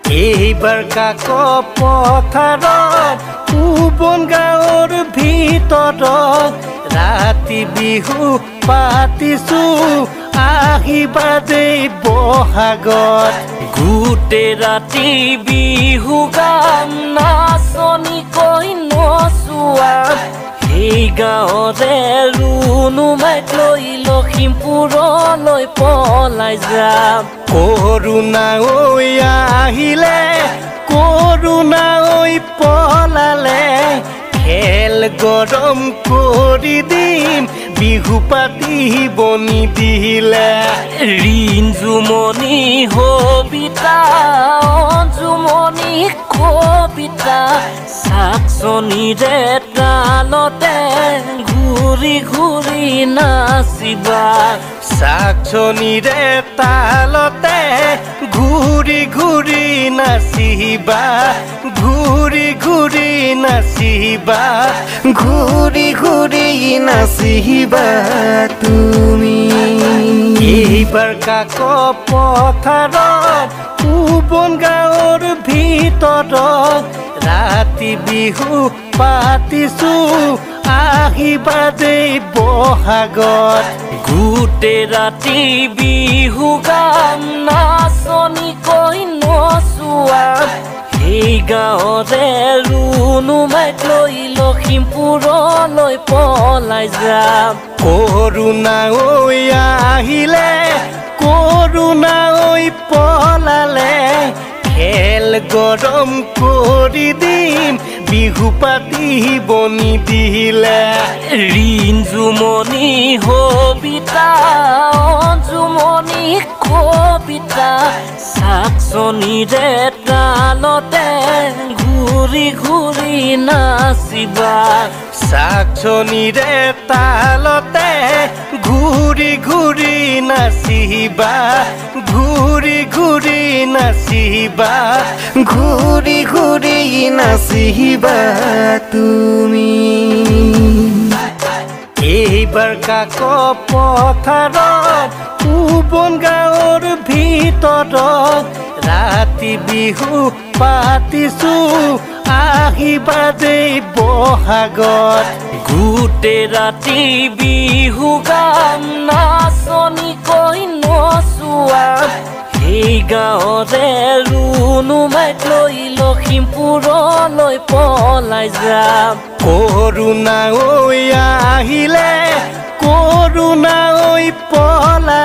এইবাৰ কাক পথাৰত উবন গাঁৱৰ ভিতৰত ৰাতি বিহু পাতিছো আহিবা দেই বহাগত গোটেই ৰাতি বিহু গান নাচনি কৈ নচোৱা এই গাঁৱৰে ৰুনুমাইক লৈ লখিমপুৰলৈ পলাই যাম কৰোণা ঐ আহিলে কৰোণা ঐ পলালে খেল গৰম কৰি দিম বিহু পাতিব নিদিলে ঋণ জুমনি সবিতা অঞ্জুমনি কবিতা চাকচনিৰে তালতে ঘূৰি ঘূৰি নাচিবা চাকচনিৰে তালতে ঘূৰি ঘূৰি নাচিবা ঘূৰি ঘূৰি নাচিবা ঘূৰি ঘূৰি নাচিবা তুমি এইবাৰ কাক পথাৰত উবন গাঁৱৰ ভিতৰত ৰাতি বিহু পাতিছো আহিবা দেই বহাগত গোটেই ৰাতি বিহু গান নাচনি কৈ নচোৱা এই গাঁৱৰে ৰুনুমাইক লৈ লখিমপুৰলৈ পলাই যাম কৰোণা ঐ আহিলে কৰোণা ঐ পলালে খেল গৰম কৰি দিম বিহু পাতিব নিদিলে ঋণ জুমনি সবিতা অঞ্জুমনি কবিতা চাকচনিৰে তালতে ঘূৰি ঘূৰি নাচিবা চাকচনিৰে তালতে ঘূৰি ঘূৰি নাচিবা ঘূৰি ঘূৰি নাচিবা ঘূৰি ঘূৰি নাচিবা তুমি এইবাৰ কাক পথাৰত উবন গাঁৱৰ ভিতৰত ৰাতি বিহু পাতিছো আহিবা দেই বহাগত গোটেই ৰাতি বিহু গান নাচনি কৈ নচোৱা এই গাঁৱৰে ৰুনুমাইক লৈ লখিমপুৰলৈ পলাই যাম কৰোণা ঐ আহিলে কৰোণা ঐ পলালে